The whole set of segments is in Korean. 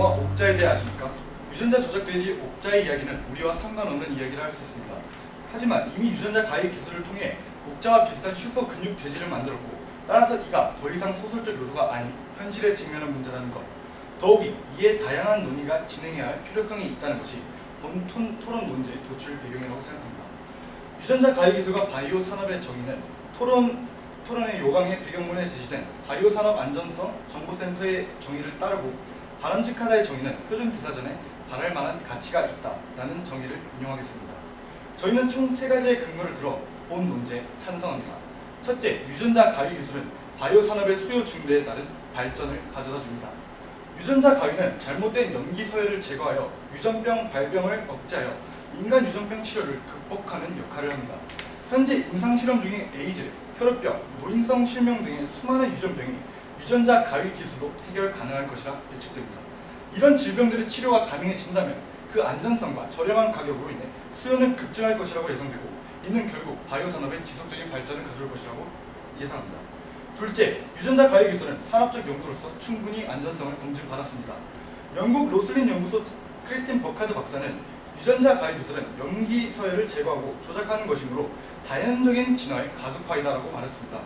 영화 옥자에 대해 아십니까? 유전자 조작돼지 옥자의 이야기는 우리와 상관없는 이야기를 할 수 있습니다. 하지만 이미 유전자 가위 기술을 통해 옥자와 비슷한 슈퍼 근육 돼지를 만들었고, 따라서 이가 더 이상 소설적 요소가 아닌 현실에 직면한 문제라는 것, 더욱이 이에 다양한 논의가 진행해야 할 필요성이 있다는 것이 본 토론 논제의 도출 배경이라고 생각합니다. 유전자 가위 기술과 바이오 산업의 정의는 토론의 요강의 배경문에 제시된 바이오 산업 안전성 정보센터의 정의를 따르고, 바람직하다의 정의는 표준 대사전에 바랄 만한 가치가 있다라는 정의를 인용하겠습니다. 저희는 총 3가지의 근거를 들어 본 논제에 찬성합니다. 첫째, 유전자 가위 기술은 바이오 산업의 수요 증대에 따른 발전을 가져다 줍니다. 유전자 가위는 잘못된 염기 서열을 제거하여 유전병 발병을 억제하여 인간 유전병 치료를 극복하는 역할을 합니다. 현재 임상 실험 중인 에이즈, 혈압병, 노인성 실명 등의 수많은 유전병이 유전자 가위 기술로 해결 가능할 것이라 예측됩니다. 이런 질병들의 치료가 가능해진다면 그 안전성과 저렴한 가격으로 인해 수요는 급증할 것이라고 예상되고, 이는 결국 바이오 산업의 지속적인 발전을 가져올 것이라고 예상합니다. 둘째, 유전자 가위 기술은 산업적 용도로서 충분히 안전성을 검증받았습니다. 영국 로슬린 연구소 크리스틴 버카드 박사는 유전자 가위 기술은 염기 서열을 제거하고 조작하는 것이므로 자연적인 진화의 가속화이다라고 말했습니다.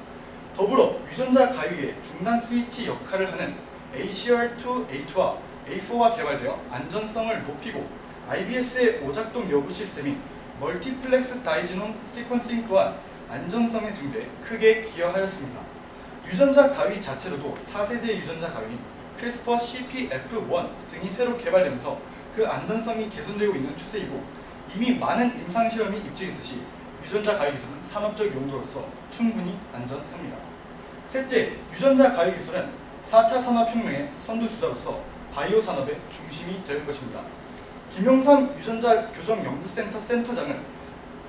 더불어 유전자 가위의 중단 스위치 역할을 하는 ACR2A2와 A4가 개발되어 안전성을 높이고, IBS의 오작동 여부 시스템인 멀티플렉스 다이지놈 시퀀싱 또한 안전성의 증대에 크게 기여하였습니다. 유전자 가위 자체로도 4세대 유전자 가위인 크리스퍼 CPF1 등이 새로 개발되면서 그 안전성이 개선되고 있는 추세이고, 이미 많은 임상 실험이 입증했듯이 유전자 가위 기술은 산업적 용도로서 충분히 안전합니다. 셋째, 유전자 가위 기술은 4차 산업혁명의 선두주자로서 바이오 산업의 중심이 될 것입니다. 김용삼 유전자 교정 연구센터 센터장은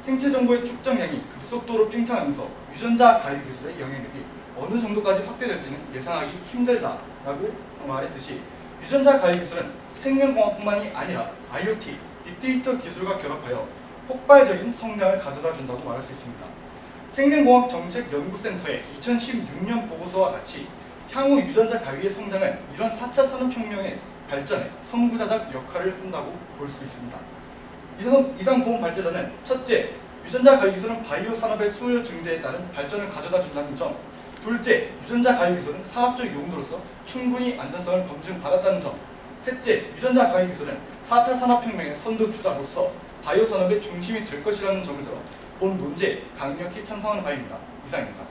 생체 정보의 축적량이 급속도로 팽창하면서 유전자 가위 기술의 영향력이 어느 정도까지 확대될지는 예상하기 힘들다라고 말했듯이, 유전자 가위 기술은 생명공학뿐만이 아니라 IoT, 빅데이터 기술과 결합하여 폭발적인 성장을 가져다 준다고 말할 수 있습니다. 생명공학정책연구센터의 2016년 보고서와 같이 향후 유전자 가위의 성장은 이런 4차 산업혁명의 발전에 선구자적 역할을 한다고 볼 수 있습니다. 이상 본 발제자는 첫째, 유전자 가위 기술은 바이오 산업의 수요 증대에 따른 발전을 가져다 준다는 점, 둘째, 유전자 가위 기술은 산업적 용도로서 충분히 안전성을 검증받았다는 점, 셋째, 유전자 가위 기술은 4차 산업혁명의 선두주자로서 바이오 산업의 중심이 될 것이라는 점을 들어 본 논제에 강력히 찬성하는 바입니다. 이상입니다.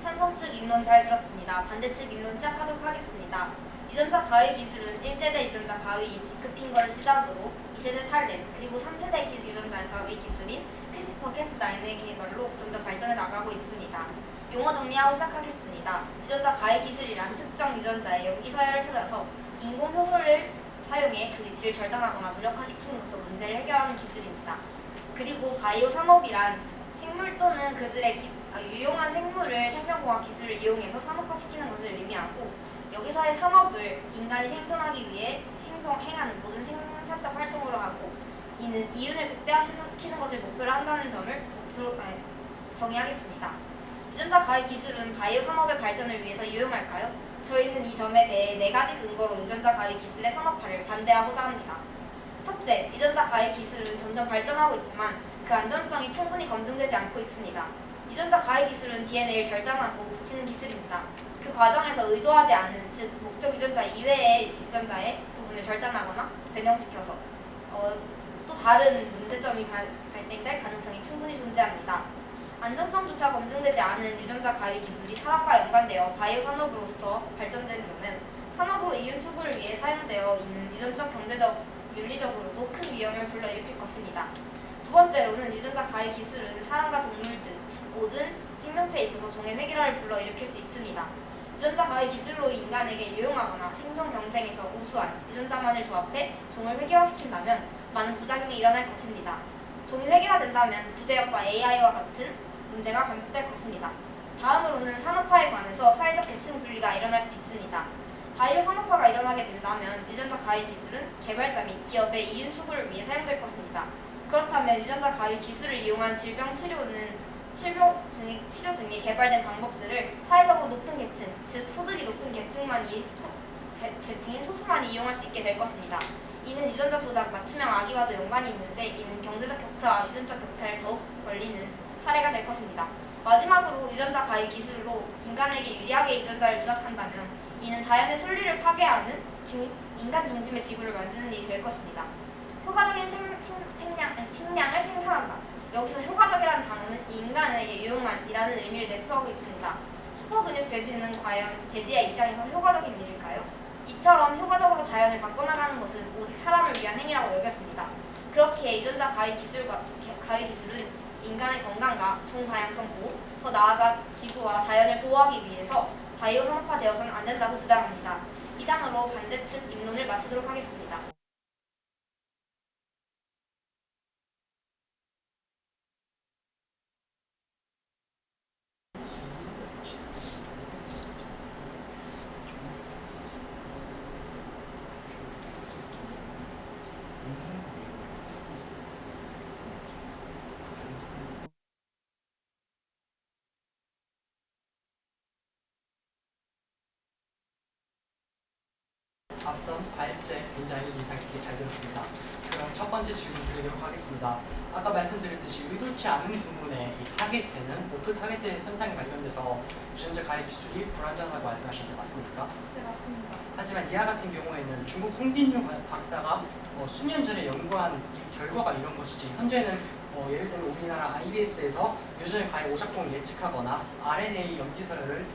찬성 측 입론 잘 들었습니다. 반대 측 입론 시작하도록 하겠습니다. 유전자 가위 기술은 1세대 유전자 가위인 지크핑거를 시작으로 2세대 탈렌, 그리고 3세대 유전자 가위 기술인 크리스퍼-캐스9의 개발로 점점 발전해 나가고 있습니다. 용어 정리하고 시작하겠습니다. 유전자 가위 기술이란 특정 유전자의 염기 서열을 찾아서 인공 효소를 사용해 그 위치를 절단하거나 무력화시킴으로써 문제를 해결하는 기술입니다. 그리고 바이오 산업이란 생물 또는 그들의 유용한 생물을 생명공학 기술을 이용해서 산업화시키는 것을 의미하고, 여기서의 산업을 인간이 생존하기 위해 행하는 모든 생산적 활동으로 하고, 이는 이윤을 극대화시키는 것을 목표로 한다는 점을 정의하겠습니다. 유전자 가위 기술은 바이오 산업의 발전을 위해서 유용할까요? 저희는 이 점에 대해 4가지 근거로 유전자 가위 기술의 산업화를 반대하고자 합니다. 첫째, 유전자 가위 기술은 점점 발전하고 있지만 그 안전성이 충분히 검증되지 않고 있습니다. 유전자 가위 기술은 DNA를 절단하고 붙이는 기술입니다. 그 과정에서 의도하지 않은, 즉 목적 유전자 이외의 유전자의 부분을 절단하거나 변형시켜서 또 다른 문제점이 발생될 가능성이 충분히 존재합니다. 안전성조차 검증되지 않은 유전자 가위 기술이 사람과 연관되어 바이오 산업으로서 발전된다면 산업으로 이윤 추구를 위해 사용되어 있는 유전적, 경제적, 윤리적으로도 큰 위험을 불러일으킬 것입니다. 두 번째로는 유전자 가위 기술은 사람과 동물 등 모든 생명체에 있어서 종의 획일화를 불러일으킬 수 있습니다. 유전자 가위 기술로 인간에게 유용하거나 생존 경쟁에서 우수한 유전자만을 조합해 종을 획일화시킨다면 많은 부작용이 일어날 것입니다. 종이 획일화된다면 구제역과 AI와 같은 문제가 반복될 것입니다. 다음으로는 산업화에 관해서 사회적 계층 분리가 일어날 수 있습니다. 바이오 산업화가 일어나게 된다면 유전자 가위 기술은 개발자 및 기업의 이윤 추구를 위해 사용될 것입니다. 그렇다면 유전자 가위 기술을 이용한 질병 치료는 치료 등이 개발된 방법들을 사회적으로 높은 계층, 즉 소득이 높은 계층인 소수만이 이용할 수 있게 될 것입니다. 이는 유전자 조작 맞춤형 악의와도 연관이 있는데 이는 경제적 격차와 유전자 격차를 더욱 벌리는 사례가 될 것입니다. 마지막으로 유전자 가입 기술로 인간에게 유리하게 유전자를 조작한다면 이는 자연의 순리를 파괴하는 인간 중심의 지구를 만드는 일이 될 것입니다. 효과적인 식량을 생산한다. 여기서 효과적이라는 단어는 인간에게 유용한이라는 의미를 내포하고 있습니다. 슈퍼근육 돼지는 과연 돼지의 입장에서 효과적인 일일까요? 이처럼 효과적으로 자연을 바꿔나가는 것은 오직 사람을 위한 행위라고 여겨집니다. 그렇기에 유전자 가입 기술은 인간의 건강과 종다양성 보호, 더 나아가 지구와 자연을 보호하기 위해서 바이오 산업화되어서는 안 된다고 주장합니다. 이상으로 반대측 입론을 마치도록 하겠습니다. 앞선 과일제 굉장히 인상 깊게 잘 들었습니다. 그럼 첫 번째 질문 드리도록 하겠습니다. 아까 말씀드렸듯이 의도치 않은 부분에 이 타겟이 되는 오토 타겟 현상에 관련돼서 유전자 가입 기술이 불완전하다고 말씀하셨는데 맞습니까? 네, 맞습니다. 하지만 이와 같은 경우에는 중국 홍진용 박사가 수년 전에 연구한 이 결과가 이런 것이지 현재는 예를 들면 우리나라 IBS에서 유전자 가입 오작동을 예측하거나 RNA 염기서열을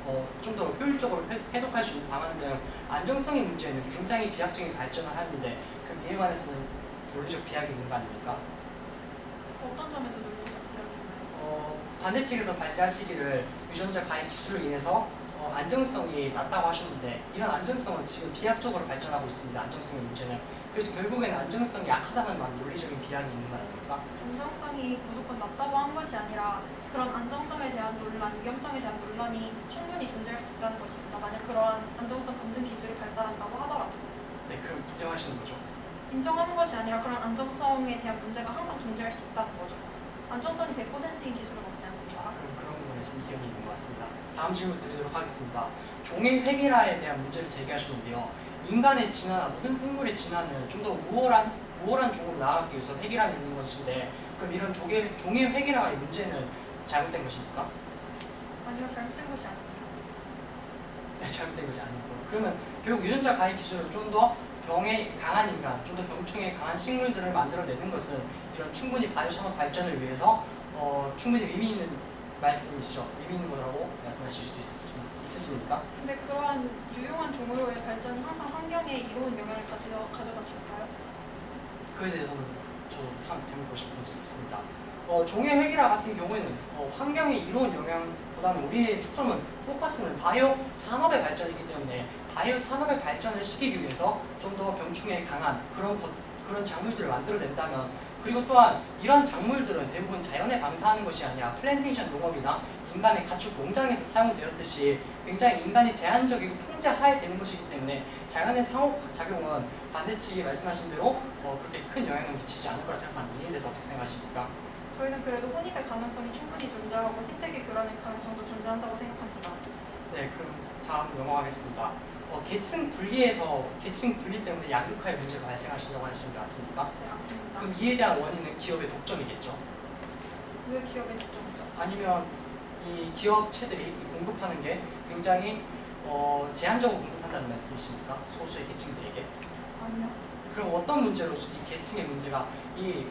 좀 더 효율적으로 해독할 수 있는 방안 등 안정성의 문제는 굉장히 비약적인 발전을 하는데 그럼 이에 관해서는 논리적 비약이 있는 거 아닙니까? 어떤 점에서 논리적 비약인가요? 반대측에서 발제하시기를 유전자 가입 기술로 인해서 안정성이 낮다고 하셨는데 이런 안정성은 지금 비약적으로 발전하고 있습니다. 안정성의 문제는. 그래서 결국에는 안정성이 약하다는 말 논리적인 비약이 있는 거 아닙니까? 안정성이 무조건 낮다고 한 것이 아니라 그런 안정성에 대한 논란, 위험성에 대한 논란이 충분히 존재할 수 있다는 것입니다. 만약 그러한 안정성 검증 기술이 발달한다고 하더라도 네, 그럼 인정하시는 거죠? 인정하는 것이 아니라 그런 안정성에 대한 문제가 항상 존재할 수 있다는 거죠. 안정성이 100%인 기술은 없지 않습니다. 그럼 그런 부분에서 이견이 있는 것 같습니다. 다음 질문 드리도록 하겠습니다. 종의 획일화에 대한 문제를 제기하셨는데요. 인간의 진화나 모든 생물의 진화는 좀 더 우월한 종으로 나아가기 위해서 획일화가 있는 것인데 그럼 이런 종의 획일화의 문제는 잘못된 것입니까? 아니요, 잘못된 것이 아닙니다. 네, 잘못된 것이 아니고 그러면 결국 유전자 가입 기술은 좀 더 병에 강한 인간, 좀 더 병충해에 강한 식물들을 만들어내는 것은 이런 충분히 바이오산업 발전을 위해서 충분히 의미 있는 말씀이시죠? 의미 있는 거라고 말씀하실 수 있으십니까? 근데 그러한 유용한 종으로의 발전이 항상 환경에 이로운 영향을 가져다 줄까요? 그에 대해서는 저도 참 되묻고 싶습니다. 종의 획일화 같은 경우에는 환경에 이로운 영향보다는 우리의 초점은 포커스는 바이오 산업의 발전이기 때문에 바이오 산업의 발전을 시키기 위해서 좀 더 병충해에 강한 그런 작물들을 만들어낸다면 그리고 또한 이런 작물들은 대부분 자연에 방사하는 것이 아니라 플랜테이션 농업이나 인간의 가축 농장에서 사용되었듯이 굉장히 인간이 제한적이고 통제하에 되는 것이기 때문에 자연의 상호작용은 반대측이 말씀하신 대로 그렇게 큰 영향을 미치지 않을 거라 생각하는 이에 대해서 어떻게 생각하십니까? 저희는 그래도 혼입의 가능성이 충분히 존재하고 생태계 교란의 가능성도 존재한다고 생각합니다. 네, 그럼 다음 넘어가겠습니다. 계층 분리 때문에 양극화의 문제가 발생하신다고 하시는 게 맞습니까? 네, 맞습니다. 그럼 이에 대한 원인은 기업의 독점이겠죠? 왜 기업의 독점이죠? 아니면 이 기업체들이 공급하는 게 굉장히 제한적으로 공급한다는 말씀이십니까? 소수의 계층들에게? 아니요. 그럼 어떤 문제로 이 계층의 문제가 이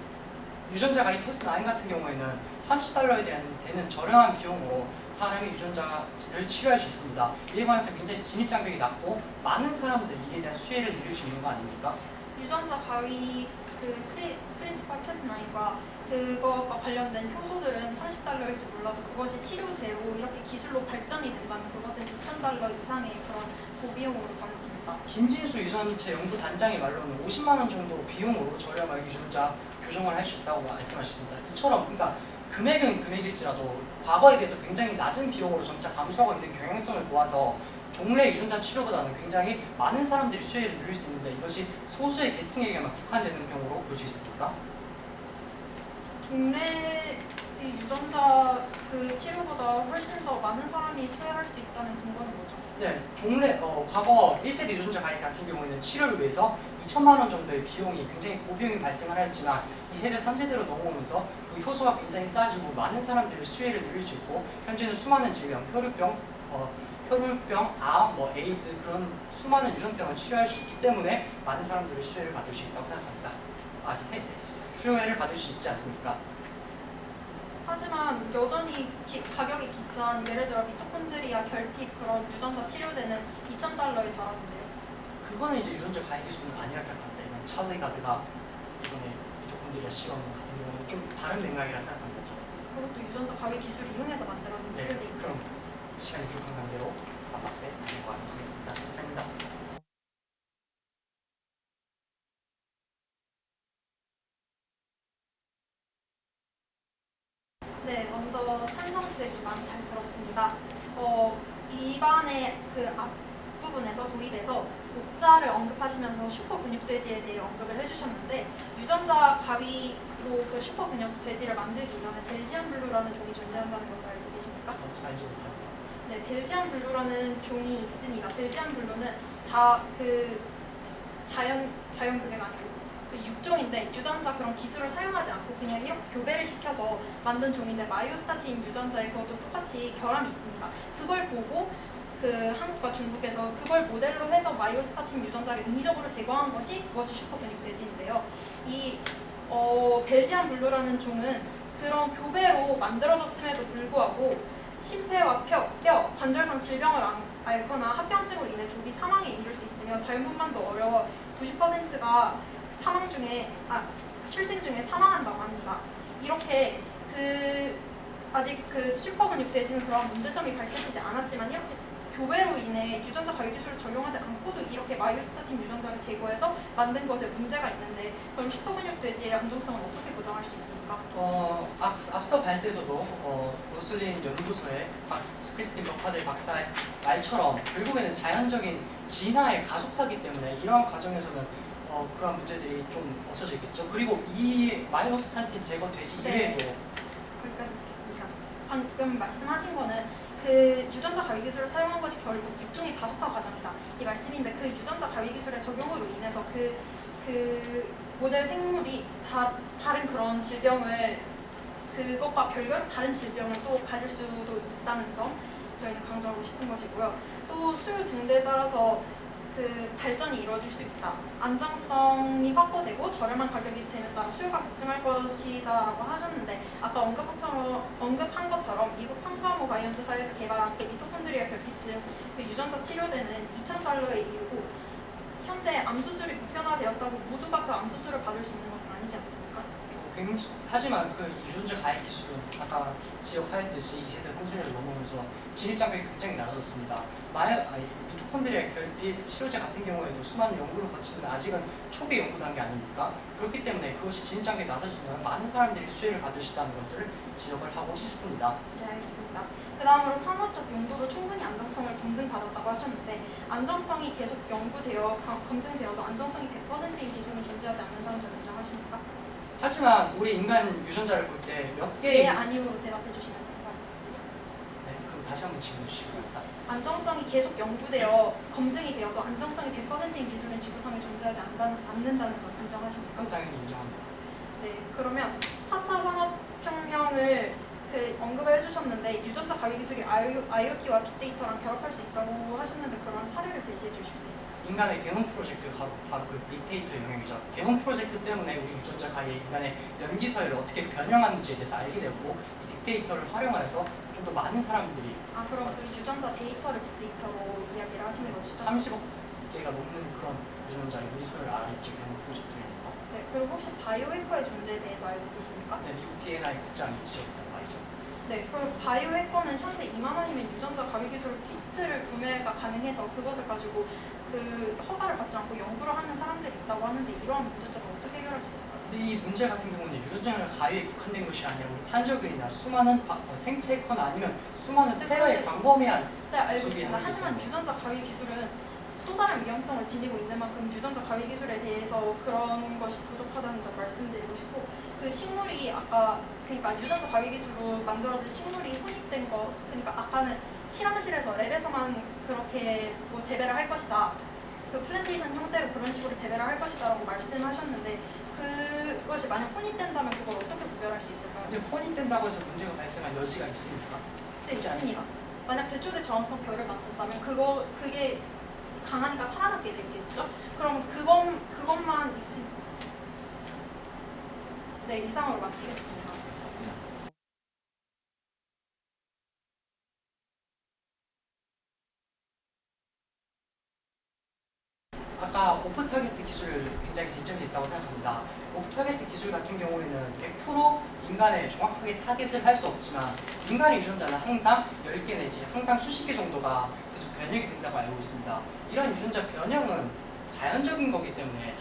유전자 가입 패스9 같은 경우에는 $30에 되는 저렴한 비용으로 사람이 유전자를 치료할 수 있습니다. 이에 관해서 굉장히 진입장벽이 낮고 많은 사람들이 이에 대한 수혜를 누릴 수 있는 거 아닙니까? 유전자 가위 크리스파 캐스9과 그것과 관련된 효소들은 $30일지 몰라도 그것이 치료제로 이렇게 기술로 발전이 된다면 그것은 $2,000 이상의 그런 고비용으로 잡힙니다. 김진수 유전체 연구단장의 말로는 50만 원 정도 비용으로 저렴하게 유전자 교정을 할 수 있다고 말씀하셨습니다. 이처럼 그러니까 금액은 금액일지라도 과거에 비해서 굉장히 낮은 비용으로 점차 감소하고 있는 경향성을 보아서 종래 유전자 치료보다는 굉장히 많은 사람들이 수혜를 누릴 수 있는데 이것이 소수의 계층에게만 국한되는 경우로 볼 수 있습니까? 종래 이 유전자 그 치료보다 훨씬 더 많은 사람이 수혜할 수 있다는 근거는 뭐죠? 네, 과거 1세대 유전자 가입 같은 경우에는 치료를 위해서 2천만 원 정도의 비용이 굉장히 고비용이 발생을 하였지만 2세대, 3세대로 넘어오면서 그 효소가 굉장히 싸지고 많은 사람들의 수혜를 누릴 수 있고 현재는 수많은 질병, 혈우병, 암, 에이즈 그런 수많은 유전병을 치료할 수 있기 때문에 많은 사람들의 수혜를 받을 수 있다고 생각합니다. 수혜를 받을 수 있지 않습니까? 하지만 여전히 가격이 비싼 예를 들어 미토콘드리아 결핍 그런 유전자 치료제는 $2,000에 달하는데요. 그거는 이제 유전자 가입 기술은 아니라 생각합니다. 이건 찰리 가드가 이번에 미토콘드리아 실험 같은 경우는 좀 다른 맥락이라 생각합니다. 그것도 유전자 가입 기술을 이용해서 만들어진 네, 치료제입니다. 그럼 시간이 부족한 관계로 다음 때 진행하도록 하겠습니다. 감사합니다. 네, 먼저 찬성 질의만 잘 들었습니다. 이반의 그 앞부분에서 도입에서 옥자를 언급하시면서 슈퍼근육돼지에 대해 언급을 해주셨는데 유전자 가위로 그 슈퍼근육돼지를 만들기 전에 벨지안 블루라는 종이 존재한다는 것을 알고 계십니까? 알지 못합니다. 네, 벨지안 블루라는 종이 있습니다. 벨지안 블루는 자연분해가 아니고 그 육종인데 유전자 그런 기술을 사용하지 않고 그냥 이렇게 교배를 시켜서 만든 종인데 마이오스타틴 유전자에 그것도 똑같이 결함이 있습니다. 그걸 보고 그 한국과 중국에서 그걸 모델로 해서 마이오스타틴 유전자를 인위적으로 제거한 그것이 슈퍼근육돼지인데요. 이 벨지안 블루라는 종은 그런 교배로 만들어졌음에도 불구하고 심폐와 뼈, 관절상 질병을 앓거나 합병증으로 인해 조기 사망에 이를 수 있으며 자연분만도 어려워 90%가 출생 중에 사망한다고 합니다. 이렇게 아직 슈퍼근육돼지는 그런 문제점이 밝혀지지 않았지만 이렇게 교배로 인해 유전자 가위 기술을 적용하지 않고도 이렇게 마이오스타틴 유전자를 제거해서 만든 것에 문제가 있는데 그럼 슈퍼근육돼지의 안정성은 어떻게 보장할 수 있습니까? 앞서 발제에서도 로슬린 연구소의 크리스틴 버카델 박사의 말처럼 결국에는 자연적인 진화에 가속하기 때문에 이러한 과정에서는 그런 문제들이 좀 없어지겠죠. 그리고 이 마이오스타틴 제거 돼지 이외에도 거기까지 듣겠습니다. 방금 말씀하신 거는 그 유전자 가위 기술을 사용한 것이 결국 육종의 가속화 과정이다. 이 말씀인데 그 유전자 가위 기술의 적용으로 인해서 그 모델 생물이 다른 그런 질병을 그것과 별개로 다른 질병을 또 가질 수도 있다는 점 저희는 강조하고 싶은 것이고요. 또 수요 증대에 따라서 그 발전이 이루어질 수 있다. 안정성이 확보되고 저렴한 가격이 됨에 따라 수요가 급증할 것이다라고 하셨는데 아까 언급한 것처럼 미국 상부암호 바이언스사에서 개발한 그 미토콘드리아 결핍증 그 유전자 치료제는 $2,000에 이르고 현재 암 수술이 보편화되었다고 모두가 그 암 수술을 받을 수 있는 것은 아니지 않습니까? 하지만 그 유전자 가입 기술은 아까 지적하였듯이 2세대, 3세대로 넘어오면서 진입 장벽이 굉장히 낮아졌습니다. 미토콘드리아 결핍 치료제 같은 경우에도 수많은 연구를 거치는 아직은 초기 연구 단계 아닙니까? 그렇기 때문에 그것이 진입 장벽이 낮아지면 많은 사람들이 수혜를 받을 수 있다는 것을 지적을 하고 싶습니다. 네, 알겠습니다. 그 다음으로 산업적 용도로 충분히 안정성을 검증받았다고 하셨는데 안정성이 계속 연구되어 검증되어도 안정성이 100%인 기술은 존재하지 않는다는 점 인정하십니까? 하지만 우리 인간 유전자를 볼 때 몇 네, 개의 아니오로 대답해 주시면 감사하겠습니다. 네, 그럼 다시 한번 질문 주시기 바랍니다. 안정성이 계속 연구되어 검증이 되어도 안정성이 100%인 기술은 지구상에 존재하지 않는다는 점 인정하십니까? 그럼 당연히 인정합니다. 네, 그러면 4차 산업혁명을 언급을 해주셨는데 유전자 가위 기술이 IoT와 빅데이터랑 결합할 수 있다고 하셨는데 그런 사례를 제시해 주실 수 있나요? 인간의 게놈 프로젝트가 바로 그 빅데이터 영역이죠. 게놈 프로젝트 때문에 우리 유전자 가위 인간의 연기서열을 어떻게 변형하는지에 대해서 알게 되고 이 빅데이터를 활용해서 좀 더 많은 사람들이 그럼 그 유전자 데이터를 빅데이터로 이야기를 하시는 것이죠? 30억 개가 넘는 그런 유전자 연기서열을 알아냈죠. 게놈 프로젝트를 위해서. 네, 그리고 혹시 바이오해커의 존재에 대해서 알고 계십니까? 네, 미국 DNI 국장이 지적했다고 말이죠. 네, 그리고 바이오해커는 현재 2만 원이면 유전자 가위 기술 키트를 구매가 가능해서 그것을 가지고 그 허가를 받지 않고 연구를 하는 사람들이 있다고 하는데 이러한 문제점을 어떻게 해결할 수 있을까요? 근데 이 문제 같은 경우는 유전자 가위에 국한된 것이 아니라 우리 탄저균이나 수많은 생체거나 아니면 수많은 테러의 광범위한 네, 알고 소비에 있습니다. 하기 하지만 때문에. 유전자 가위 기술은 또 다른 위험성을 지니고 있는 만큼 유전자 가위 기술에 대해서 그런 것이 부족하다는 점 말씀드리고 싶고, 그 식물이 아까 그러니까 유전자 가위 기술로 만들어진 식물이 혼입된 거, 그러니까 아까는 실험실에서 랩에서만 그렇게 뭐 재배를 할 것이다, 그 플랜테이션 형태로 그런 식으로 재배를 할 것이다라고 말씀하셨는데, 그것이 만약 혼입된다면 그걸 어떻게 구별할 수 있을까요? 근데 혼입된다고 해서 문제가 발생할 여지가 있습니까? 네, 있습니다. 만약 제초제 저항성 결을 만든다면 그게 강하니까 살아남게 되겠죠? 그럼 그것만 네, 이상으로 마치겠습니다. 아까 오프 타겟 기술을 굉장히 쟁점이 있다고 생각합니다. 오프 타겟 기술 같은 경우에는 100% 인간을 정확하게 타겟을 할 수 없지만 인간의 유전자는 항상 10개 내지 항상 수십 개 정도가 계속 변형이 된다고 알고 있습니다. 이런 유전자 변형은 자연적인 거기 때문에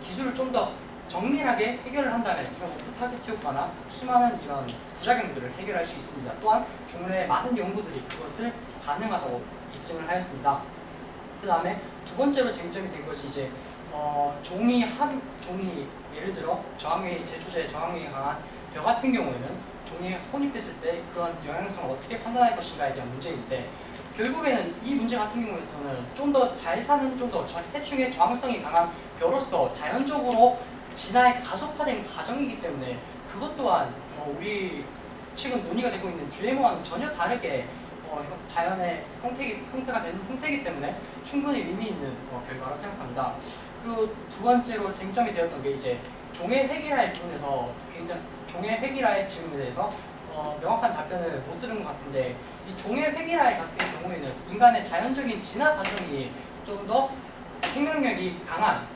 기술을 좀 더 정밀하게 해결을 한다면 이런 오프 타겟 효과나 수많은 이런 부작용들을 해결할 수 있습니다. 또한 종래 많은 연구들이 그것을 가능하다고 입증을 하였습니다. 그 다음에 두 번째로 쟁점이 된 것이 이제 종이 예를 들어 제초제 저항력이 강한 벼 같은 경우에는 종이에 혼입됐을 때 그런 영향성을 어떻게 판단할 것인가에 대한 문제인데, 결국에는 이 문제 같은 경우에서는 좀 더 잘 사는 해충의 저항성이 강한 벼로서 자연적으로 진화에 가속화된 과정이기 때문에 그것 또한 우리 최근 논의가 되고 있는 GMO와는 전혀 다르게 자연의 형태가 되는 형태이기 때문에 충분히 의미 있는 결과라고 생각합니다. 그리고 두 번째로 쟁점이 되었던 게 이제 종의 획일화의 부분에서 종의 획일화의 질문에 대해서 명확한 답변을 못 들은 것 같은데, 이 종의 획일화 같은 경우에는 인간의 자연적인 진화 과정이 좀 더 생명력이 강한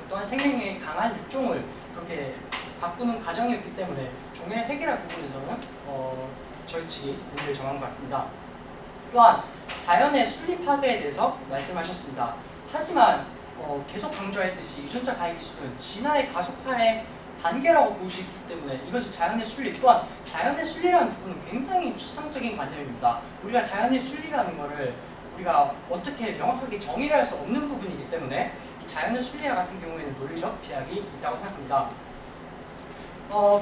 또한 생명력이 강한 육종을 그렇게 바꾸는 과정이었기 때문에 종의 획일화 부분에서는 절칙이 문제를 정한 것 같습니다. 또한 자연의 순리 파괴에 대해서 말씀하셨습니다. 하지만 계속 강조했듯이 유전자 가위 기술은 진화의 가속화의 단계라고 볼 수 있기 때문에 이것이 자연의 순리, 또한 자연의 순리라는 부분은 굉장히 추상적인 관념입니다. 우리가 자연의 순리라는 것을 우리가 어떻게 명확하게 정의를 할 수 없는 부분이기 때문에 이 자연의 순리와 같은 경우에는 논리적 비약이 있다고 생각합니다.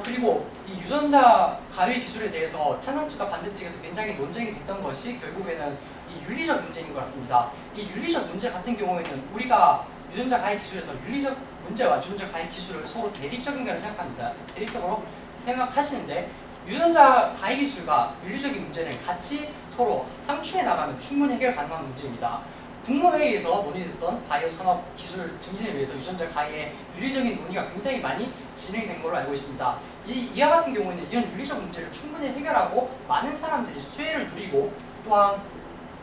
그리고 이 유전자 가위 기술에 대해서 찬성 측과 반대 측에서 굉장히 논쟁이 됐던 것이 결국에는 이 윤리적 문제인 것 같습니다. 이 윤리적 문제 같은 경우에는 우리가 유전자 가위 기술에서 윤리적 문제와 유전자 가위 기술을 서로 대립적인 거라고 생각합니다. 대립적으로 생각하시는데, 유전자 가위 기술과 윤리적인 문제는 같이 서로 상충해 나가면 충분히 해결 가능한 문제입니다. 국무회의에서 논의됐던 바이오 산업 기술 증진을 위해서 유전자 가위의 윤리적인 논의가 굉장히 많이 진행된 걸로 알고 있습니다. 이와 같은 경우에는 이런 윤리적 문제를 충분히 해결하고 많은 사람들이 수혜를 누리고, 또한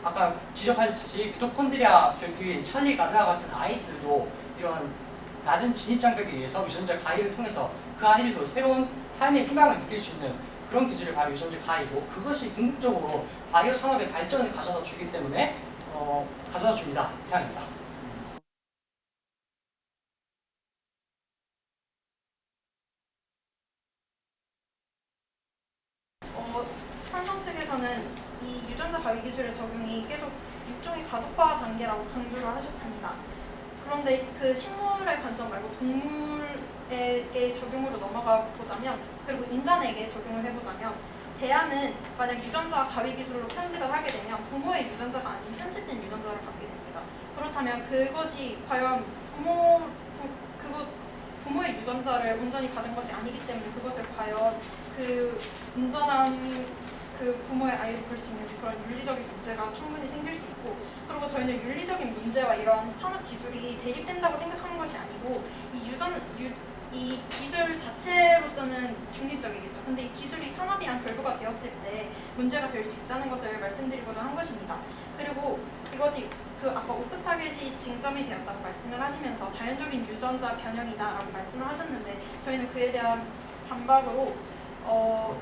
아까 지적하셨듯이 미토콘드리아 결핍인 찰리 가드와 같은 아이들도 이런 낮은 진입 장벽에 의해서 유전자 가위를 통해서 그 아이들도 새로운 삶의 희망을 느낄 수 있는 그런 기술이 바로 유전자 가위고, 그것이 궁극적으로 바이오 산업의 발전을 가져다 주기 때문에 가져다 줍니다. 이상입니다. 찬성 측에서는 이 유전자 가위 기술의 적용이 계속 육종의 가속화 단계라고 강조를 하셨습니다. 그런데 그 식물의 관점 말고 동물에게 적용으로 넘어가 보자면, 그리고 인간에게 적용을 해보자면, 대안은 만약 유전자 가위 기술로 편집을 하게 되면 부모의 유전자가 아닌 편집된 유전자를 갖게 됩니다. 그렇다면 그것이 과연 부모의 유전자를 온전히 받은 것이 아니기 때문에 그것을 과연 그 온전한 그 부모의 아이를 볼 수 있는 그런 윤리적인 문제가 충분히 생길 수 있고, 그리고 저희는 윤리적인 문제와 이런 산업 기술이 대립된다고 생각하는 것이 아니고 이 기술 자체로서는 중립적이겠죠. 근데 이 기술이 산업이랑 결부가 되었을 때 문제가 될 수 있다는 것을 말씀드리고자 한 것입니다. 그리고 이것이 아까 오프 타겟이 쟁점이 되었다고 말씀을 하시면서 자연적인 유전자 변형이다라고 말씀을 하셨는데, 저희는 그에 대한 반박으로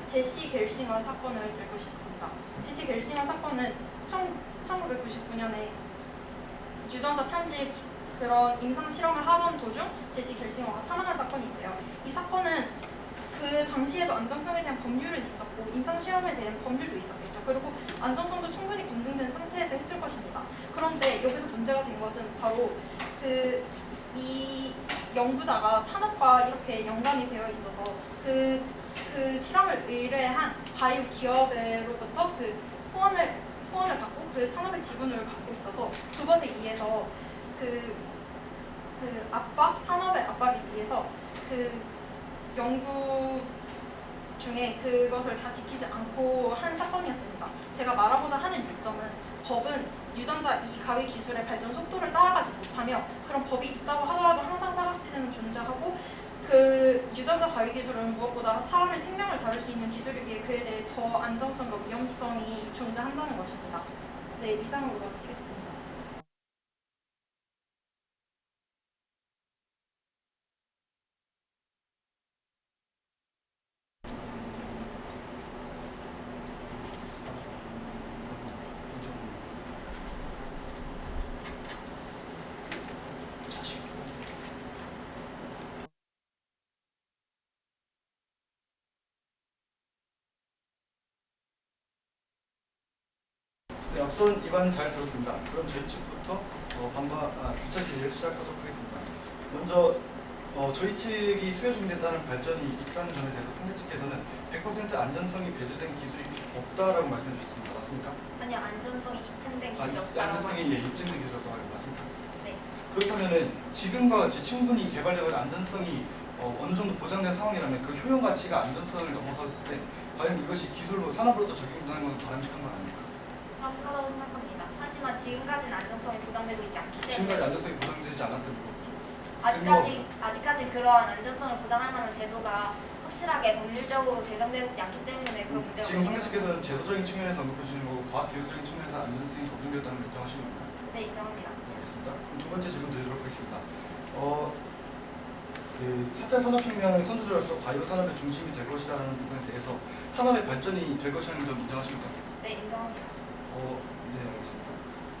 제시 겔싱어 사건을 들고 싶습니다. 제시 겔싱어 사건은 1999년에 유전자 편집 그런 임상 실험을 하던 도중 제시 겔싱어가 사망한 사건인데요. 이 사건은 그 당시에도 안정성에 대한 법률은 있었고 임상시험에 대한 법률도 있었겠죠. 그리고 안정성도 충분히 검증된 상태에서 했을 것입니다. 그런데 여기서 문제가 된 것은 바로 이 연구자가 산업과 이렇게 연관이 되어 있어서 그 실험을 의뢰한 바이오 기업으로부터 그 후원을 받고 그 산업의 지분을 갖고 있어서 그것에 의해서 산업의 압박에 의해서 그 연구 중에 그것을 다 지키지 않고 한 사건이었습니다. 제가 말하고자 하는 요점은 법은 유전자 이 가위 기술의 발전 속도를 따라가지 못하며 그런 법이 있다고 하더라도 항상 사각지대는 존재하고 그 유전자 가위 기술은 무엇보다 사람의 생명을 다룰 수 있는 기술이기에 그에 대해 더 안정성과 위험성이 존재한다는 것입니다. 네, 이상으로 마치겠습니다. 네, 앞선 입안 잘 들었습니다. 그럼 저희 측부터 부차 질의를 시작하도록 하겠습니다. 먼저 저희 측이 수요 중됐다는 발전이 있다는 점에 대해서 상대 측에서는 100% 안전성이 배제된 기술이 없다라고 말씀해 주셨습니다. 맞습니까? 아니요, 안전성이 입증된 기술이 없다고 안전성이 하셨습니다. 입증된 기술이 없다고 하는 거 맞습니까? 네. 그렇다면은 지금과 같이 충분히 개발되고 안전성이 어느 정도 보장된 상황이라면 그 효용 가치가 안전성을 넘어섰을 때 과연 이것이 기술로 산업으로서 적용되는 건 바람직한 건 아닙니까? 바람직하다고 생각합니다. 하지만 지금까지는 안정성이 보장되고 있지 않기 지금까지 때문에 안전성이 보장되지 않았던 이유가 아직까지 그러한 안전성을 보장할 만한 제도가 확실하게 법률적으로 제정되어 있지 않기 때문에 그런 문제가 지금 발생합니다. 상대측에서는 제도적인 측면에서 언급해 주시는 거고 과학기술적인 측면에서 안전성이 검증되었다는 걸 인정하시는 건가요? 네, 인정합니다. 네, 알겠습니다. 그럼 두 번째 질문 드리도록 하겠습니다. 그 4차 산업혁명의 선두주로서 바이오 산업의 중심이 될 것이라는 부분에 대해서 산업의 발전이 될 것이라는 점 인정하십니까? 네, 인정합니다. 네, 알겠습니다.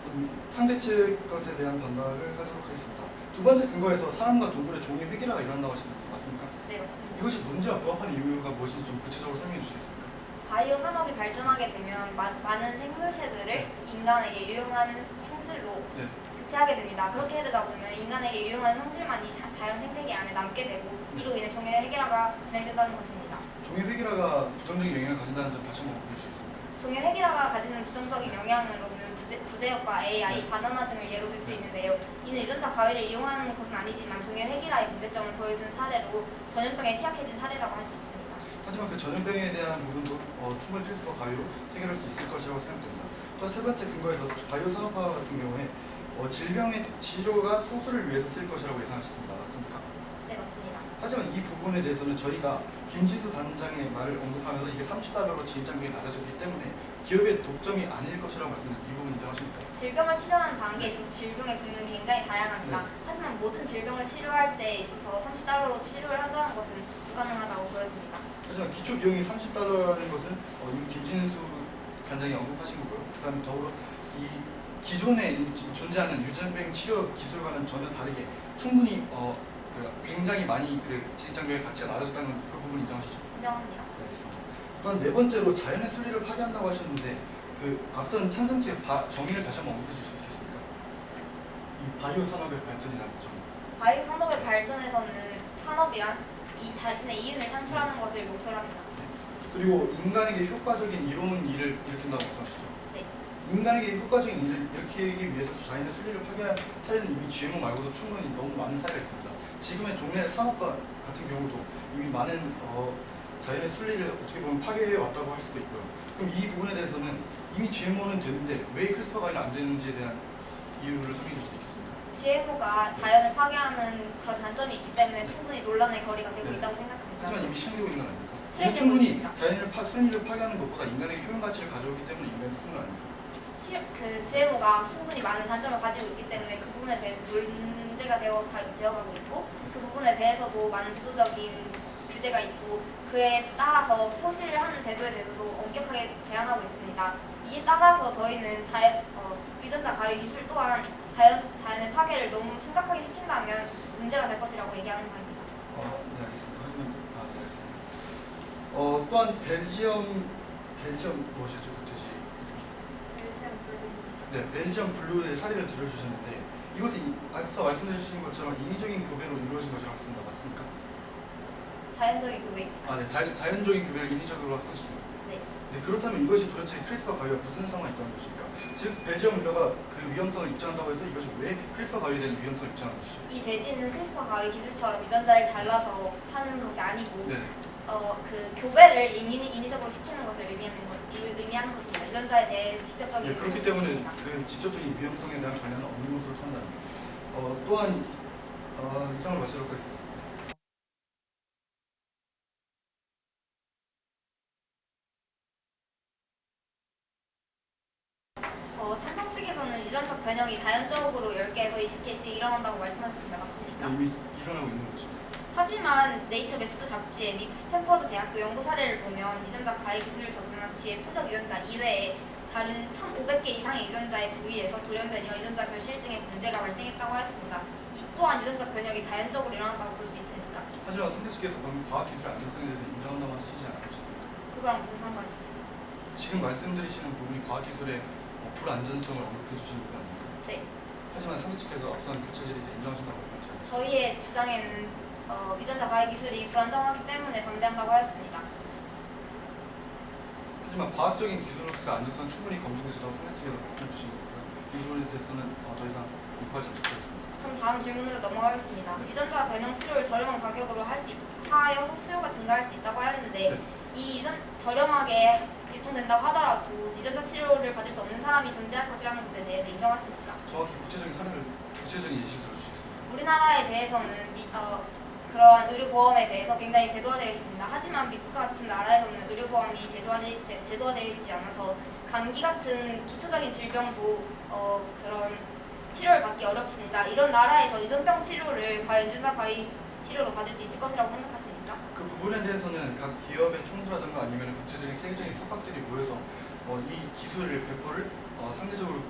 그럼 상대 측 것에 대한 반박을 하도록 하겠습니다. 두 번째 근거에서 사람과 동물의 종의 획일화가 일어난다고 하시는 거 맞습니까? 네, 맞습니다. 이것이 문제와 부합하는 이유가 무엇인지 좀 구체적으로 설명해 주시겠습니까? 바이오 산업이 발전하게 되면 많은 생물체들을 인간에게 유용한 형질로 네. 대체하게 됩니다. 그렇게 되다 보면 인간에게 유용한 형질만이 자연 생태계 안에 남게 되고 이로 인해 종의 획일화가 진행된다는 것입니다. 종의 획일화가 부정적인 영향을 가진다는 점 다시 한번 보여주시겠습니까? 종의 획일화가 가지는 부정적인 영향으로는 구제역과 AI, 네. 바나나 등을 예로 들 수 있는데요. 이는 유전자 가위를 이용하는 것은 아니지만 종의 획일화의 문제점을 보여준 사례로 전염병에 취약해진 사례라고 할 수 있습니다. 하지만 그 전염병에 대한 부분도 충분히 크리스퍼 가위로 해결할 수 있을 것이라고 생각됩니다. 또 세 번째 근거에서 바이오 산업화 같은 경우에 질병의 치료가 수술을 위해서 쓸 것이라고 예상하셨습니다. 맞습니까? 네, 맞습니다. 하지만 이 부분에 대해서는 저희가 김지수 단장의 말을 언급하면서 이게 30달러로 진입장벽이 낮아졌기 때문에 기업의 독점이 아닐 것이라고 말씀드렸는데 이 부분 인정하십니까? 질병을 치료하는 단계에 있어서 질병의 종류는 굉장히 다양합니다. 네. 하지만 모든 질병을 치료할 때 있어서 30달러로 치료를 한다는 것은 불가능하다고 보여집니다. 하지만 기초 비용이 30달러라는 것은 이미 김진수 단장이 언급하신 거고요. 그다음에 더불어 이 기존에 존재하는 유전병 치료 기술과는 전혀 다르게 충분히 굉장히 많이 그 진입장벽의 가치가 낮아졌다는 그 부분 인정하시죠? 인정합니다. 네, 알겠습니다. 그다음 네 번째로 자연의 순리를 파괴한다고 하셨는데 그 앞선 찬성치의 정의를 다시 한번 언급해 주실 수 있겠습니까? 이 바이오 산업의 발전이라는 점. 바이오 산업의 발전에서는 산업이란 이 자신의 이윤을 창출하는 것을 목표로 합니다. 그리고 인간에게 효과적인 이로운 일을 일으킨다고 말씀하셨죠? 네. 인간에게 효과적인 일을 일으키기 위해서 자연의 순리를 파괴한 사례는 이미 GMO 말고도 충분히 너무 많은 사례가 있습니다. 지금의 종래 산업과 같은 경우도 이미 많은 자연의 순리를 어떻게 보면 파괴해 왔다고 할 수도 있고요. 그럼 이 부분에 대해서는 이미 GMO는 되는데 왜 크리스퍼 가위는 안 되는지에 대한 이유를 설명해 줄 수 있겠습니까? GMO가 자연을 파괴하는 그런 단점이 있기 때문에 충분히 논란의 거리가 되고 네. 있다고 생각합니다. 하지만 이미 시행되고 있는 건 아닙니까? 시행되고 충분히 있습니다. 자연의 순리를 파괴하는 것보다 인간에게 효용 가치를 가져오기 때문에 인간이 쓰는 건 아닙니까? 그 GMO가 충분히 많은 단점을 가지고 있기 때문에 그 부분에 대해서 문제가 되어가고 있고 그 부분에 대해서도 많은 제도적인 규제가 있고 그에 따라서 표시를 하는 제도에 대해서도 엄격하게 제한하고 있습니다. 이에 따라서 저희는 유전자 가위 기술 또한 자연의 파괴를 너무 심각하게 시킨다면 문제가 될 것이라고 얘기하는 바입니다. 네, 알겠습니다. 하지만 네, 알겠습니다. 또한 벨지엄 무엇이죠 그 돼지? 네, 벨지엄 블루의 사례를 들어주셨는데 이것은 앞서 말씀해주신 것처럼 인위적인 교배로 이루어진 것이라고 했습니다. 맞습니까? 자연적인 교배. 네, 자연적인 교배를 인위적으로 확산시킨 것. 네. 네, 그렇다면 이것이 도대체 크리스퍼 가위와 무슨 상관이 있다는 것입니까? 즉 벨지엄 블루가 그 위험성을 입증한다고 해서 이것이 왜 크리스퍼 가위에 대한 위험성을 입증하는 것이죠? 이 돼지는 크리스퍼 가위 기술처럼 유전자를 잘라서 하는 것이 아니고 네. 그 교배를 인위적으로 시키는 것을 의미하는 것입니다. 유전자에 대해 직접적인 네, 그렇기 위험성이 때문에 있습니다. 그 직접적인 위험성에 대한 관련은 없는 것으로 판단합니다. 또한 이상을 마치도록 하겠습니다. 찬성 측에서는 유전적 변형이 자연적으로 10개에서 20개씩 일어난다고 말씀하셨습니다. 맞습니까? 이미 일어나고 있는 것입니다. 하지만 네이처 메소드 잡지의 미국 스탠퍼드 대학교 연구 사례를 보면 유전자 가해 기술을 적용한 뒤에 표적 유전자 이외에 다른 1,500개 이상의 유전자의 부위에서 돌연변이와 유전자 결실 등의 문제가 발생했다고 하였습니다. 이 또한 유전적 변형이 자연적으로 일어났다고 볼 수 있습니까? 하지만 상대측에서 방금 과학기술의 안전성에 대해서 인정한다고 하시지 않으셨습니까? 그거랑 무슨 상관이 있죠? 지금 말씀드리시는 부분이 과학기술의 불안전성을 언급해 주시는 부분 아닙니까? 네. 하지만 상대측에서 앞선 교체질이 인정하신다고 말씀하셨죠. 저희의 주장에는 유전자 가해 기술이 불안정하기 때문에 반대한다고 하였습니다. 하지만 과학적인 기술로서의 안전성은 충분히 검증되시다고 상대측에서 말씀해 주신 거고요. 이 부분에 대해서는 더 이상 공부하지 않도록 하겠습니다. 그럼 다음 질문으로 넘어가겠습니다. 네. 유전자 변형 치료를 저렴한 가격으로 하여서 수요가 증가할 수 있다고 하였는데 네. 이 저렴하게 유통된다고 하더라도 유전자 치료를 받을 수 없는 사람이 존재할 것이라는 것에 대해서 인정하십니까? 정확히 구체적인 예시를 들어주시겠습니까? 우리나라에 대해서는 그러한 의료보험에 대해서 굉장히 제도화되어 있습니다. 하지만 미국 같은 나라에서는 의료보험이 제도화되어 있지 않아서 감기 같은 기초적인 질병도 그런 치료를 받기 어렵습니다. 이런 나라에서 유전병 치료를 과연 유전자 가위 치료로 받을 수 있을 것이라고 생각하십니까? 그 부분에 대해서는 각 기업의 총수라든가 아니면 국제적인 세계적인 석학들이 모여서 이 기술의 배포를 상대적으로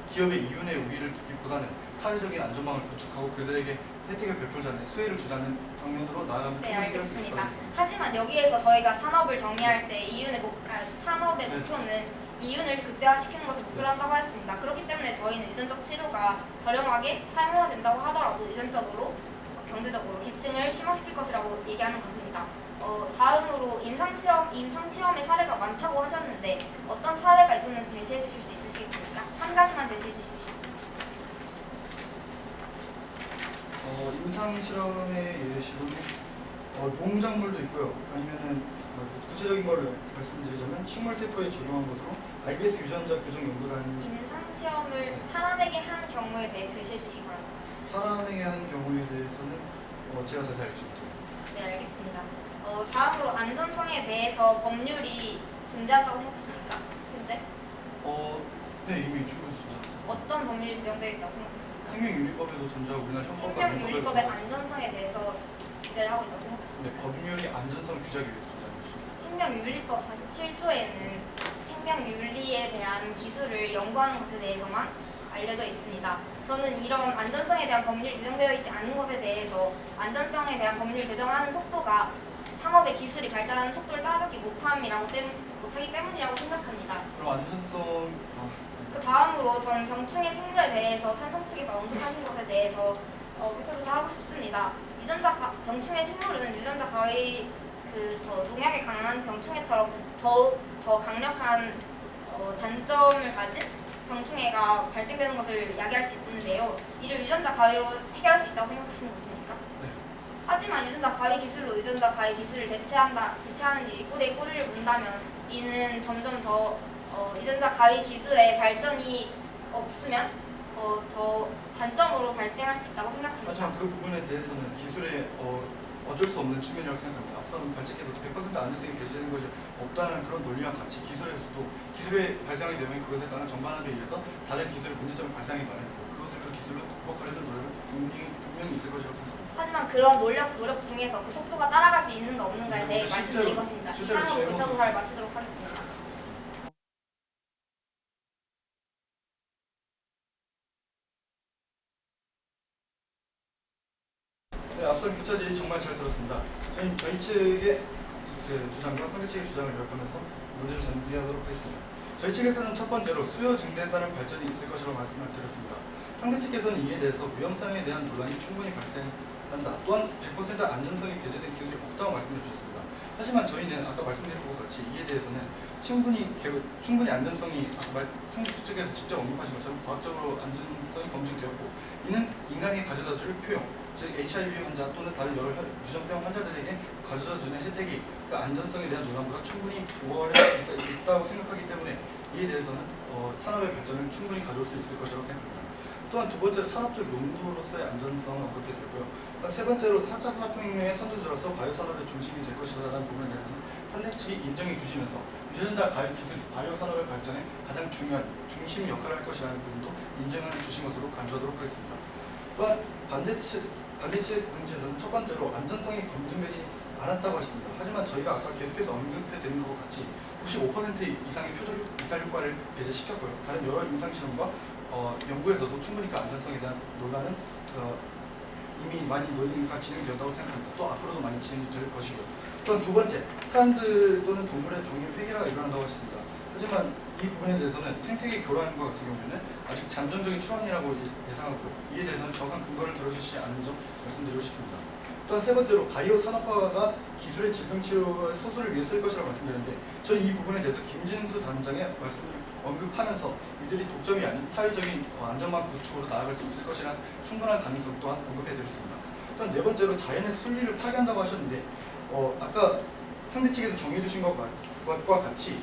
기업의 이윤에 우위를 두기보다는 사회적인 안전망을 구축하고 그들에게 혜택을 베풀자는 수혜를 주자는 방면으로 나아가면 네, 충분히 해결할 수 있을 알겠습니다. 것 같습니다. 하지만 여기에서 저희가 산업을 정의할 때 산업의 네. 목표는 이윤을 극대화시키는 것을 목표로 한다고 했습니다. 그렇기 때문에 저희는 유전적 치료가 저렴하게 사용해야 된다고 하더라도 유전적으로 경제적으로 계층을 심화시킬 것이라고 얘기하는 것입니다. 다음으로 임상시험의 사례가 많다고 하셨는데 어떤 사례가 있었는지 제시해 주실 수 있으시겠습니까? 한 가지만 제시해 주십시오. 임상 실험의 예시로는 농작물도 있고요. 아니면은 구체적인 걸 말씀드리자면 식물 세포에 적용한 것으로 RBS 유전자 교정 연구단 임상시험을 사람에게 한 경우에 대해 제시해 주시기 바랍니다. 사람에게 한 경우에 대해서는 제가 자세히 알지 못해요. 네, 알겠습니다. 다음으로 안전성에 대해서 법률이 존재한다고 생각하십니까? 현재? 네, 이미 충분히 존재합니다. 어떤 법률이 제정되어 있다고 생각하십니까? 생명윤리법에도 존재하고 우리나라 형법과 생명윤리법의 안전성에 대해서 규제를 하고 있다고 네, 생각하십니까? 법률이 안전성을 규제하기 위해서 존재하는 것이죠. 생명윤리법 47조에는 생명윤리에 대한 기술을 연구하는 것에 대해서만 알려져 있습니다. 저는 이런 안전성에 대한 법률이 제정되어 있지 않은 것에 대해서 안전성에 대한 법률을 제정하는 속도가 산업의 기술이 발달하는 속도를 따라잡기 못하기 때문이라고 생각합니다. 그럼 안전성 그 다음으로 저는 병충해 식물에 대해서 찬성 측에서 언급하신 것에 대해서 교차조사하고 싶습니다. 병충해 식물은 유전자 가위 더 농약에 강한 병충해처럼 더욱 더 강력한 단점을 가진 병충해가 발생되는 것을 야기할 수 있는데요. 이를 유전자 가위로 해결할 수 있다고 생각하시는 것입니까? 네. 하지만 유전자 가위 기술로 유전자 가위 기술을 대체하는 일이 꼬리에 꼬리를 문다면 이는 점점 더 유전자 가위 기술의 발전이 없으면 더 단점으로 발생할 수 있다고 생각합니다. 하지만 그 부분에 대해서는 기술의 어쩔 수 없는 측면이라고 생각합니다. 앞선 발칙해서 100% 안전성이 배제되는 것이 없다는 그런 논리와 같이 기술에서도 기술이 발생하게 되면 그것에 따른 전반화에 의해서 다른 기술의 문제점이 발생하기 마련이고 그것을 그 기술로 극복하려는 노력은 분명히 있을 것이라고 생각합니다. 하지만 그런 노력 중에서 그 속도가 따라갈 수 있는가 없는가에 대해 말씀드린 것입니다. 이상으로 교차조사를 마치도록 하겠습니다. 네, 앞선 교차질이 정말 잘 들었습니다. 저희 측의 주장과 상대 측의 주장을 요약하면서 문제를 정리하도록 하겠습니다. 저희 측에서는 첫 번째로 수요 증대에 따른 발전이 있을 것이라고 말씀을 드렸습니다. 상대 측에서는 이에 대해서 위험성에 대한 논란이 충분히 발생한다. 또한 100% 안전성이 배제된 기술이 없다고 말씀해 주셨습니다. 하지만 저희는 아까 말씀드린 것 같이 이에 대해서는 충분히 안전성이 상대 측에서 직접 언급하신 것처럼 과학적으로 안전성이 검증되었고 이는 인간이 가져다줄 효용, 즉 HIV 환자 또는 다른 여러 유전병 환자들에게 가져다주는 혜택이 그 안전성에 대한 논란보다 충분히 우월해 있다고 생각하기 때문에 이에 대해서는 산업의 발전을 충분히 가져올 수 있을 것이라고 생각합니다. 또한 두 번째로 산업적 용도로서의 안전성은 언급해 드렸고요. 세 번째로 4차 산업혁명의 선두주로서 바이오 산업의 중심이 될 것이라는 부분에 대해서는 산대 측이 인정해 주시면서 유전자 가입 기술이 바이오 산업의 발전에 가장 중요한 중심 역할을 할 것이라는 부분도 인정해 주신 것으로 간주하도록 하겠습니다. 또한 반대측 문제는 첫 번째로 안전성이 검증되지 않았다고 하셨습니다. 하지만 저희가 아까 계속해서 언급해 드린 것 같이 95% 이상의 표적 이탈 효과를 배제시켰고요. 다른 여러 임상 실험과 연구에서도 충분히 그 안전성에 대한 논란은 이미 많이 논의가 진행되었다고 생각합니다. 또 앞으로도 많이 진행될 것이고요. 또한 두 번째, 사람들 또는 동물의 종의 폐기라가 일어난다고 하셨습니다. 하지만 이 부분에 대해서는 생태계 교란과 같은 경우에는 아직 잠정적인 추론이라고 예상하고 이에 대해서는 정확한 근거를 들어주시지 않은 점 말씀드리고 싶습니다. 또한 세 번째로 바이오 산업화가 기술의 질병치료의 소수를 위해 쓸 것이라고 말씀드렸는데 저는 이 부분에 대해서 김진수 단장의 말씀을 언급하면서 이들이 독점이 아닌 사회적인 안전망 구축으로 나아갈 수 있을 것이라는 충분한 가능성 또한 언급해드렸습니다. 또한 네 번째로 자연의 순리를 파괴한다고 하셨는데 아까 상대 측에서 정해주신 것과 같이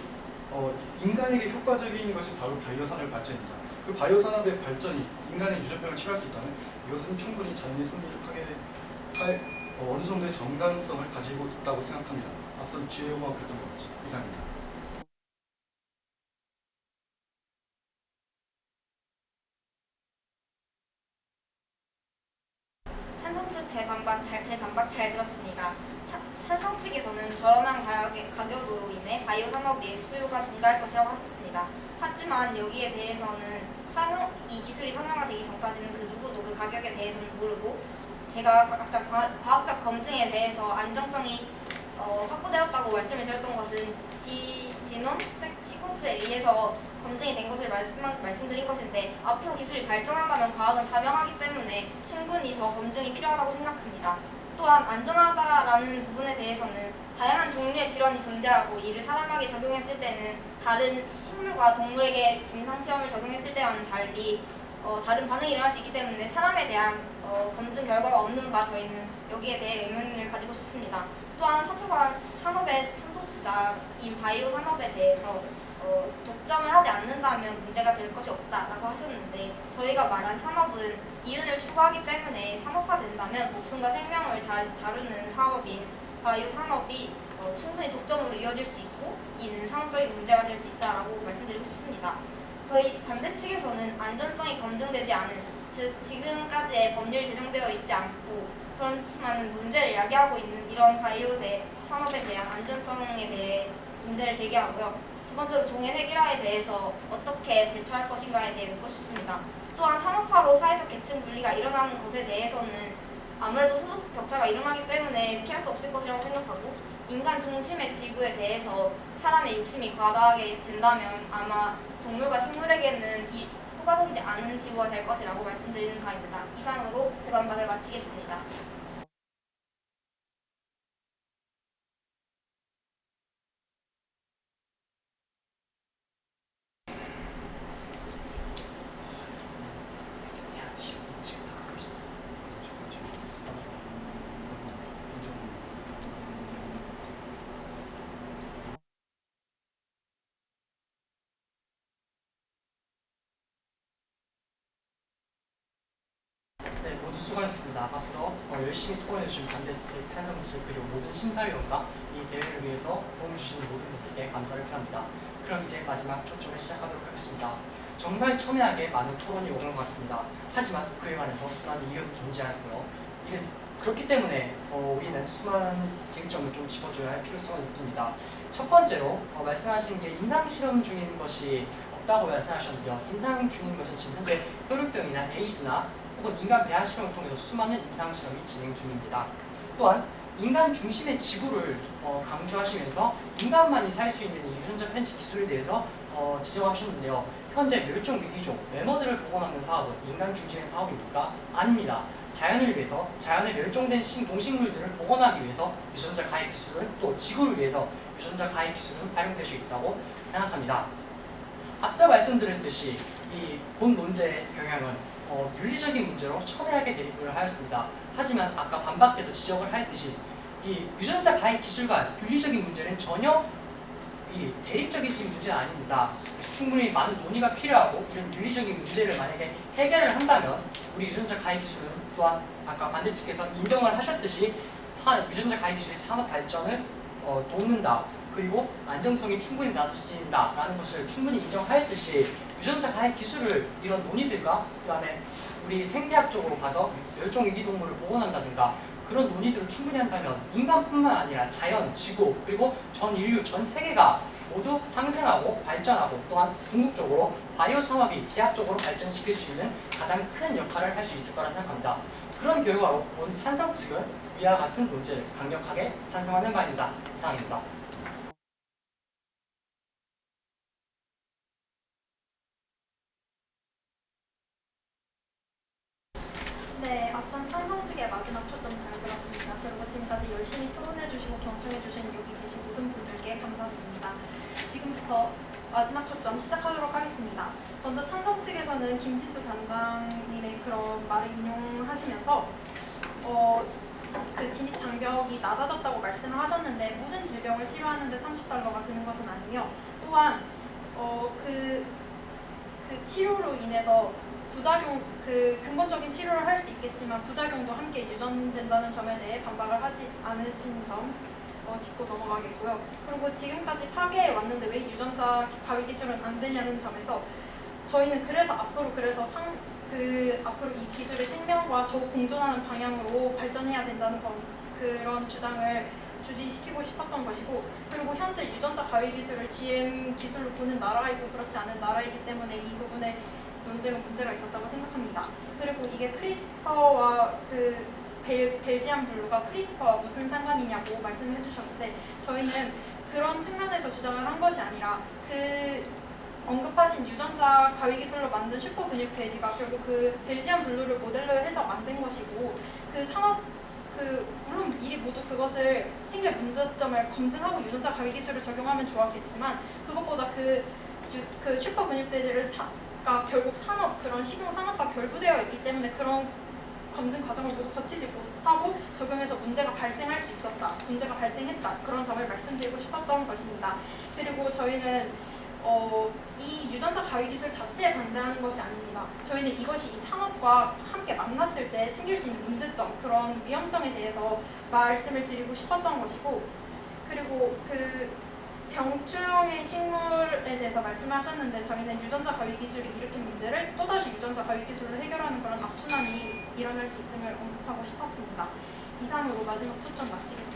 인간에게 효과적인 것이 바로 바이오 산업의 발전입니다. 그 바이오 산업의 발전이 인간의 유전병을 치료할 수 있다면 이것은 충분히 자연의 순리를 파괴할 어느 정도의 정당성을 가지고 있다고 생각합니다. 앞선 지혜호가 그랬던 것 같이 이상입니다. 찬성 측 제 반박 잘 들었습니다. 찬성 측에서는 저렴한 가격으로 인해 바이오 산업의 수요가 증가할 것이라고 하셨습니다. 하지만 여기에 대해서는 이 기술이 상용화되기 전까지는 그 누구도 그 가격에 대해서는 모르고 제가 아까 과학적 검증에 대해서 안정성이 확보되었다고 말씀을 드렸던 것은 지놈 시퀀스에 의해서 검증이 된 것을 말씀드린 것인데 앞으로 기술이 발전한다면 과학은 자명하기 때문에 충분히 더 검증이 필요하다고 생각합니다. 또한 안전하다라는 부분에 대해서는 다양한 종류의 질환이 존재하고 이를 사람에게 적용했을 때는 다른 식물과 동물에게 임상시험을 적용했을 때와는 달리 다른 반응이 일어날 수 있기 때문에 사람에 대한 검증 결과가 없는 바 저희는 여기에 대해 의문을 가지고 싶습니다. 또한 4차 산업의 선도주자인 바이오 산업에 대해서 독점을 하지 않는다면 문제가 될 것이 없다라고 하셨는데 저희가 말한 산업은 이윤을 추구하기 때문에 산업화된다면 목숨과 생명을 다루는 사업인 바이오 산업이 충분히 독점으로 이어질 수 있고 이는 산업적인 문제가 될 수 있다라고 말씀드리고 싶습니다. 저희 반대 측에서는 안전성이 검증되지 않은 즉 지금까지의 법률이 제정되어 있지 않고 그렇지만 문제를 야기하고 있는 이런 바이오 산업에 대한 안전성에 대해 문제를 제기하고요. 두 번째로 종의 획일화에 대해서 어떻게 대처할 것인가에 대해 묻고 싶습니다. 또한 산업화로 사회적 계층 분리가 일어나는 것에 대해서는 아무래도 소득 격차가 일어나기 때문에 피할 수 없을 것이라고 생각하고 인간 중심의 지구에 대해서 사람의 욕심이 과다하게 된다면 아마 동물과 식물에게는 효과적이지 않은 지구가 될 것이라고 말씀드리는 바입니다. 이상으로 제 반박을 마치겠습니다. 네, 모두 수고하셨습니다. 앞서 열심히 토론해주신 반대측, 찬성측, 그리고 모든 심사위원과 이 대회를 위해서 도움을 주신 모든 분들께 감사를 표합니다. 그럼 이제 마지막 초점을 시작하도록 하겠습니다. 정말 첨예하게 많은 토론이 오간 것 같습니다. 하지만 그에 관해서 수많은 이유도 존재하고요. 그렇기 때문에 우리는 수많은 쟁점을 좀 짚어줘야 할 필요성을 느낍니다. 첫 번째로 말씀하신 게 임상실험 중인 것이 없다고 말씀하셨는데요. 임상 중인 것은 지금 현재 혈우병이나 에이즈나 혹은 인간 배아 실험을 통해서 수많은 임상 실험이 진행 중입니다. 또한 인간 중심의 지구를 강조하시면서 인간만이 살 수 있는 이 유전자 편집 기술에 대해서 지적하셨는데요. 현재 멸종 위기종 매머드를 복원하는 사업은 인간 중심의 사업입니까? 아닙니다. 자연을 위해서, 자연의 멸종된 동식물들을 복원하기 위해서 유전자 가입 기술은, 또 지구를 위해서 유전자 가입 기술은 활용될 수 있다고 생각합니다. 앞서 말씀드렸듯이 이 본 논제의 경향은 윤리적인 문제로 첨예하게 대립을 하였습니다. 하지만 아까 반박에서 지적을 하였듯이 이 유전자 가입 기술과 윤리적인 문제는 전혀 이 대립적인 문제는 아닙니다. 충분히 많은 논의가 필요하고 이런 윤리적인 문제를 만약에 해결을 한다면 우리 유전자 가입 기술은 또한 아까 반대측에서 인정을 하셨듯이 유전자 가입 기술의 산업 발전을 돕는다. 그리고 안정성이 충분히 낮아진다라는 것을 충분히 인정하였듯이 유전자 가입 기술을 이런 논의들과 그다음에 우리 생태학적으로 가서 멸종위기 동물을 복원한다든가 그런 논의들을 충분히 한다면 인간뿐만 아니라 자연, 지구, 그리고 전 인류, 전 세계가 모두 상생하고 발전하고 또한 궁극적으로 바이오 산업이 기하학적으로 발전시킬 수 있는 가장 큰 역할을 할 수 있을 거라 생각합니다. 그런 결과로 본 찬성 측은 위와 같은 논제를 강력하게 찬성하는 바입니다. 이상입니다. 네, 앞선 찬성 측의 마지막 초점 잘 들었습니다. 그리고 지금까지 열심히 토론해주시고 경청해주신 여기 계신 모든 분들께 감사드립니다. 지금부터 마지막 초점 시작하도록 하겠습니다. 먼저 찬성 측에서는 김진수 단장님의 그런 말을 인용하시면서 그 진입 장벽이 낮아졌다고 말씀을 하셨는데 모든 질병을 치료하는데 $30가 드는 것은 아니며 또한 그 치료로 인해서 부작용, 그 근본적인 치료를 할 수 있겠지만 부작용도 함께 유전된다는 점에 대해 반박을 하지 않으신 점 짚고 넘어가겠고요. 그리고 지금까지 파괴해 왔는데 왜 유전자 가위 기술은 안 되냐는 점에서 저희는 그래서 앞으로 앞으로 이 기술의 생명과 더욱 공존하는 방향으로 발전해야 된다는 그런 주장을 주지시키고 싶었던 것이고, 그리고 현재 유전자 가위 기술을 GM 기술로 보는 나라가 있고 그렇지 않은 나라이기 때문에 이 부분에 논쟁은 문제가 있었다고 생각합니다. 그리고 이게 크리스퍼와 그 벨지안 블루가 크리스퍼와 무슨 상관이냐고 말씀을 해주셨는데 저희는 그런 측면에서 주장을 한 것이 아니라 그 언급하신 유전자 가위 기술로 만든 슈퍼 근육 돼지가 결국 그 벨지안 블루를 모델로 해서 만든 것이고 물론 미리 모두 그것을 생길 문제점을 검증하고 유전자 가위 기술을 적용하면 좋았겠지만 그것보다 그 슈퍼 근육 돼지를 결국 그런 식용 산업과 결부되어 있기 때문에 그런 검증 과정을 모두 거치지 못하고 적용해서 문제가 발생할 수 있었다, 문제가 발생했다, 그런 점을 말씀드리고 싶었던 것입니다. 그리고 저희는 이 유전자 가위 기술 자체에 반대하는 것이 아닙니다. 저희는 이것이 이 산업과 함께 만났을 때 생길 수 있는 문제점, 그런 위험성에 대해서 말씀을 드리고 싶었던 것이고, 그리고 그 병충의 식물에 대해서 말씀하셨는데 저희는 유전자 가위 기술이 일으킨 문제를 또다시 유전자 가위 기술로 해결하는 그런 악순환이 일어날 수 있음을 언급하고 싶었습니다. 이상으로 마지막 초점 마치겠습니다.